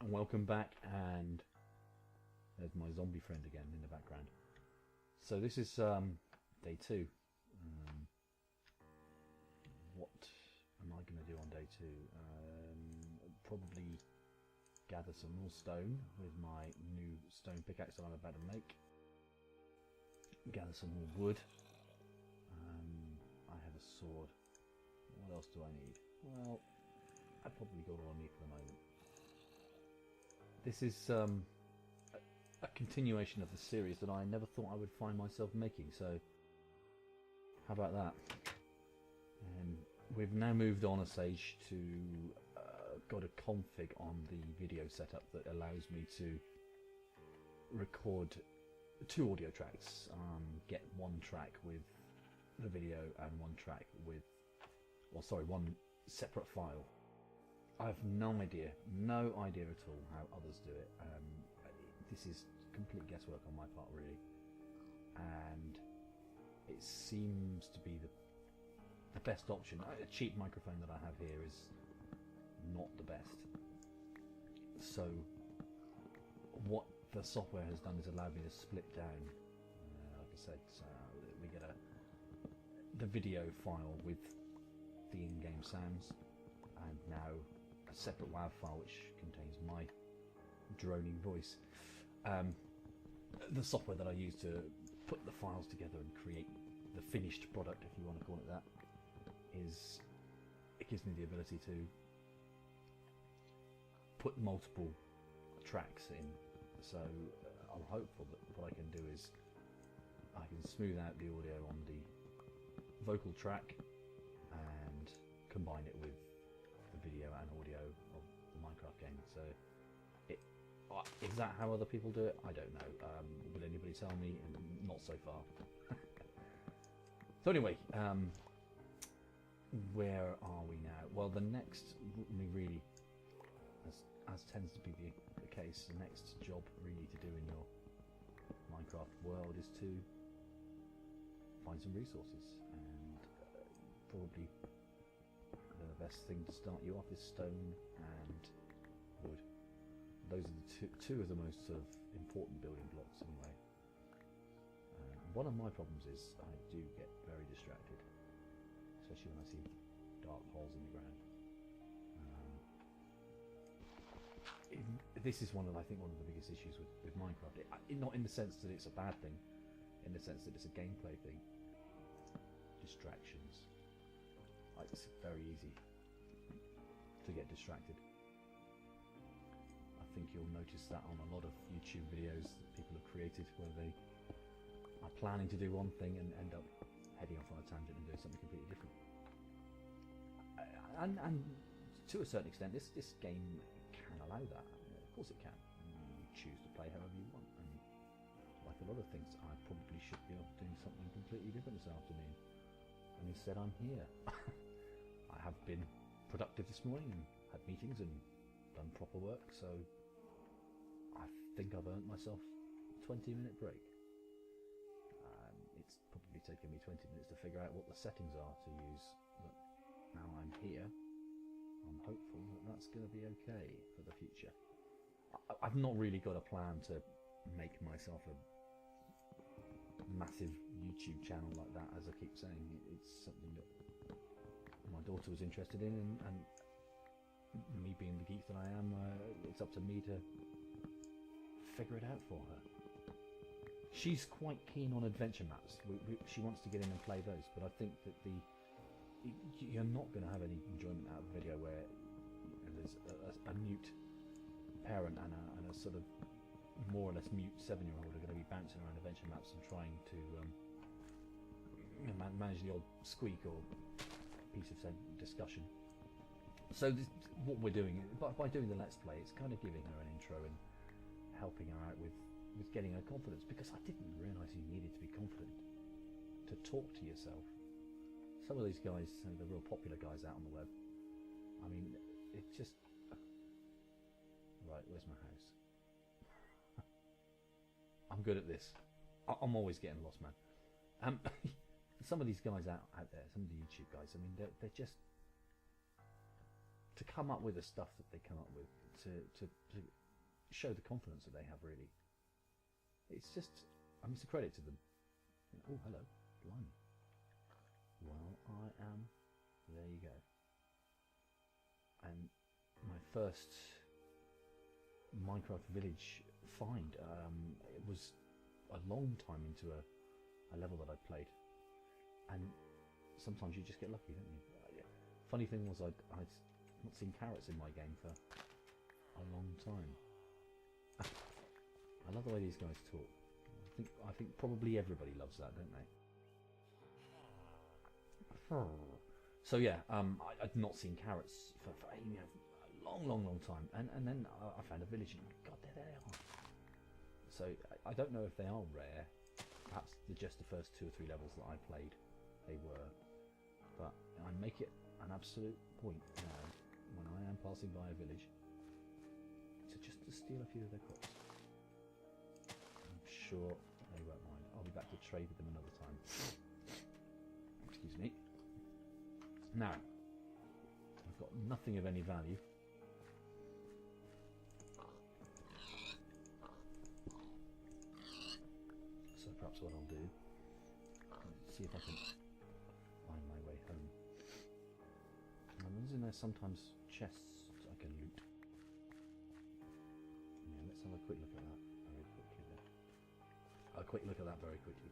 and welcome back, and there's my zombie friend again in the background. So this is day 2. What am I going to do on day 2? Probably gather some more stone with my new stone pickaxe that I'm about to make. Gather some more wood. I have a sword. What else do I need? Well, I've probably got all I need for the moment. This is a continuation of the series that I never thought I would find myself making, so how about that? We've now moved on a stage to got a config on the video setup that allows me to record 2 audio tracks, get 1 track with the video and 1 track with, well, sorry, 1 separate file. I have no idea at all how others do it. This is complete guesswork on my part, really, and it seems to be the best option. A cheap microphone that I have here is not the best. So what the software has done is allowed me to split down, like I said, so we get the video file with the in-game sounds, and now a separate WAV file which contains my droning voice. The software that I use to put the files together and create the finished product, if you want to call it that, it gives me the ability to put multiple tracks in. So I'm hopeful that what I can do is I can smooth out the audio on the vocal track and combine it with the video and audio of the Minecraft game. So is that how other people do it? I don't know. Will anybody tell me? Not so far. So anyway, where are we now? Well, the next, really, as tends to be the case, the next job really to do in your Minecraft world is to find some resources, and probably the best thing to start you off is stone and wood. Those are the two of the most sort of important building blocks anyway. One of my problems is I do get very distracted, especially when I see dark holes in the ground. This is one of the biggest issues with Minecraft. Not in the sense that it's a bad thing, in the sense that it's a gameplay thing. Distractions. It's very easy to get distracted. I think you'll notice that on a lot of YouTube videos that people have created, where they are planning to do one thing and end up heading off on a tangent and doing something completely different. And to a certain extent, this game can allow that. Of course it can. You choose to play however you want, and like a lot of things, I probably should be off doing something completely different this afternoon, and instead I'm here. I have been productive this morning and had meetings and done proper work, so I think I've earned myself a 20-minute break. It's probably taken me 20 minutes to figure out what the settings are to use, but now I'm here, I'm hopeful that that's going to be okay for the future. I've not really got a plan to make myself a massive YouTube channel like that, as I keep saying. It's something that my daughter was interested in, and me being the geek that I am, it's up to me to figure it out for her. She's quite keen on adventure maps. She wants to get in and play those, but I think that you're not going to have any enjoyment out of a video where there's a mute parent and a sort of more or less mute 7-year-old are going to be bouncing around adventure maps and trying to manage the odd squeak or piece of discussion. So what we're doing, by doing the Let's Play, it's kind of giving her an intro and helping her out with getting her confidence, because I didn't realise you needed to be confident to talk to yourself. Some of these guys, the real popular guys out on the web, I mean, it just... Right, where's my house? I'm good at this. I'm always getting lost, man. Some of these guys out there, some of the YouTube guys, I mean, they're just to come up with the stuff that they come up with, to show the confidence that they have, really. It's just, I mean, it's a credit to them. Oh, hello, blimey. Well, I am, there you go. And my first Minecraft village find, it was a long time into a level that I played, and sometimes you just get lucky, don't you? Funny thing was, I'd not seen carrots in my game for a long time. I love the way these guys talk. I think probably everybody loves that, don't they? So yeah, I'd not seen carrots for a long time, and then I found a village, and God, there they are. So I don't know if they are rare. Perhaps just the first 2 or 3 levels that I played, they were. But I make it an absolute point now, when I am passing by a village, to steal a few of their crops. I'm sure they won't mind. I'll be back to trade with them another time. Excuse me. Now, I've got nothing of any value. So perhaps what I'll do, see if I can find my way home. And isn't there sometimes chests I can loot? Yeah, let's have a quick look at that very quickly then. A quick look at that very quickly.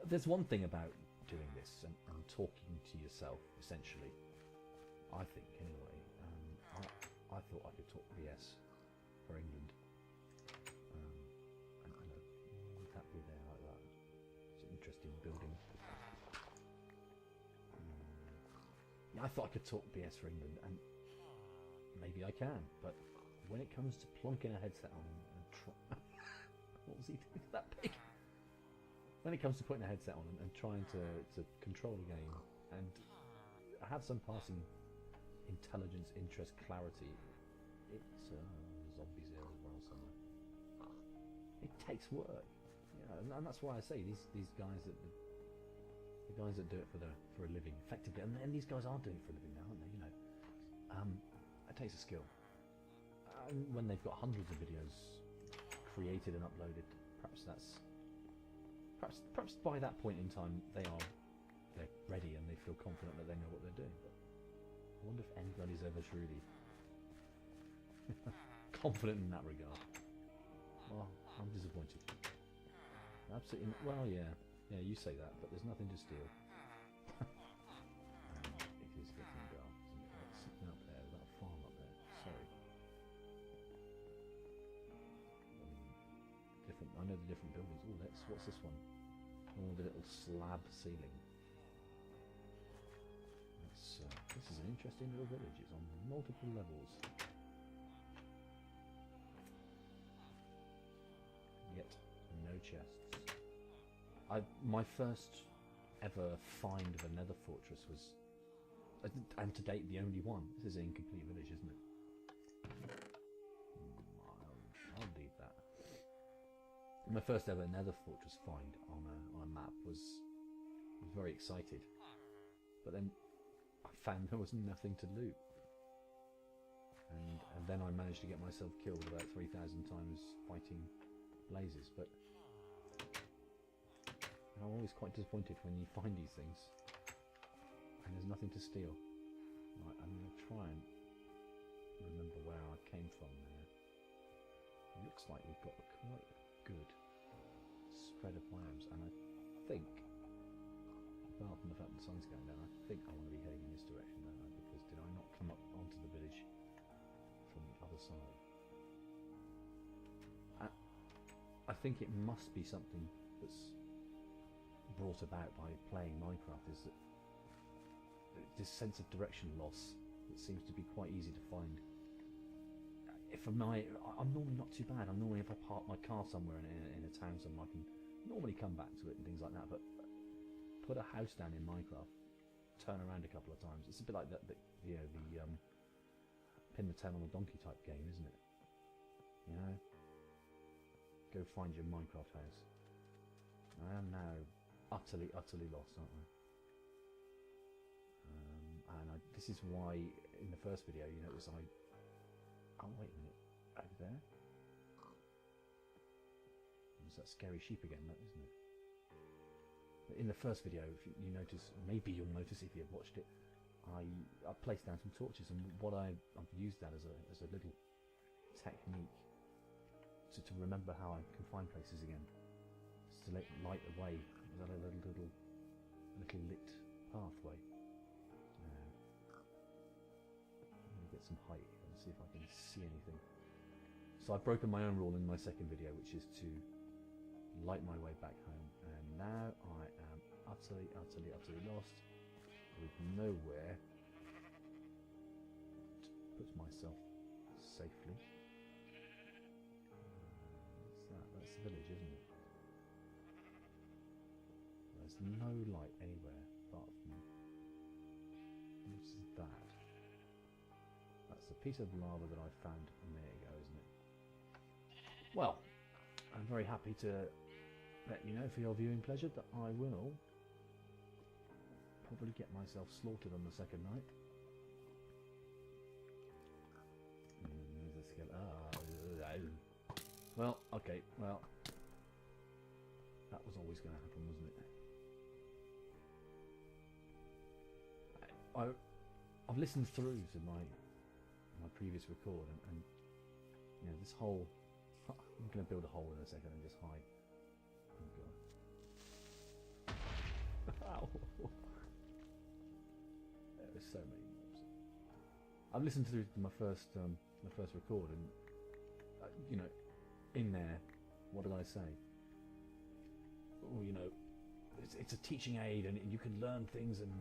There's one thing about doing this and talking to yourself, essentially, I think anyway. I thought I could talk BS for England. And I know, would that be there like that? It's an interesting building. Yeah, I thought I could talk BS for England, and maybe I can, but when it comes to plonking a headset on and what was he doing to that pig? When it comes to putting a headset on and trying to control a game and have some passing intelligence, interest, clarity, it's zombies here as well somewhere. It takes work, and that's why I say these guys the guys that do it for a living, effectively, and these guys are doing it for a living now, aren't they? It takes a skill. And when they've got hundreds of videos created and uploaded, perhaps by that point in time they're ready and they feel confident that they know what they're doing. But I wonder if anybody's ever truly confident in that regard. Well, I'm disappointed. Absolutely. Well, yeah, you say that, but there's nothing to steal. It is getting dark, isn't it? There's something up there, that farm up there. Sorry. I know the different buildings. Oh, what's this one? Oh, the little slab ceiling. This is an interesting little village. It's on multiple levels. Yet, no chests. My first ever find of a nether fortress was, and to date the only one. This is an incomplete village, isn't it? I'll leave that. My first ever nether fortress find on a map was very excited, but then I found there was nothing to loot, and then I managed to get myself killed about 3,000 times fighting blazes. But I'm always quite disappointed when you find these things and there's nothing to steal. Right, I'm going to try and remember where I came from there. It looks like we've got a quite good spread of biomes, and I think, apart from the fact the sun's going down, I think I want to be heading in this direction, don't I? Because did I not come up onto the village from the other side? I think it must be something that's brought about by playing Minecraft, is that this sense of direction loss that seems to be quite easy to find. I'm normally not too bad. I'm normally, if I park my car somewhere in a town somewhere, I can normally come back to it and things like that. But put a house down in Minecraft, turn around a couple of times. It's a bit like the pin the tail on the donkey type game, isn't it? Go find your Minecraft house. I am now utterly lost, aren't I? This is why in the first video, you notice I... Oh, wait a minute. Over there? It's that scary sheep again, that, isn't it? In the first video, if you notice, maybe you'll notice if you've watched it, I placed down some torches, and what I've used that as a little technique to remember how I can find places again. Just to light the way. Is that a little lit pathway? I'm going to get some height and see if I can see anything. So I've broken my own rule in my second video, which is to light my way back home, and now I am utterly lost with nowhere to put myself safely. What's that? That's the village, isn't it? There's no light anywhere apart from... What's that? That's a piece of lava that I found a minute ago, isn't it? Well, I'm very happy to let you know for your viewing pleasure that I will probably get myself slaughtered on the second night. There's a skeleton. Well, okay, well, that was always going to happen, wasn't it? I've listened through to my previous record, and you know, this whole... I'm going to build a hole in a second and just hide. Ow. There's so many mobs. I've listened through my first record, and you know, in there, what did I say? Oh, you know, it's a teaching aid, and you can learn things and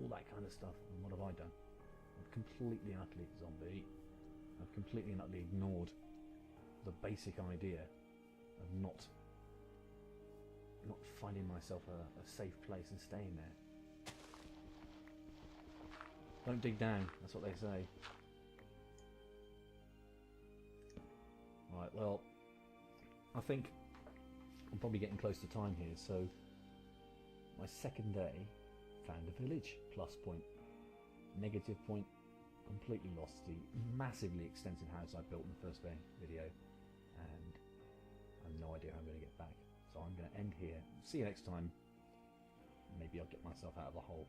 all that kind of stuff. And what have I done? I've completely and utterly I've completely and utterly ignored the basic idea of not finding myself a safe place and staying there. Don't dig down, that's what they say. Right, well, I think I'm probably getting close to time here, so my second day found a village, plus point. Negative point, completely lost the massively extensive house I built in the first video, and I have no idea how I'm going to get back. So I'm going to end here. See you next time. Maybe I'll get myself out of the hole.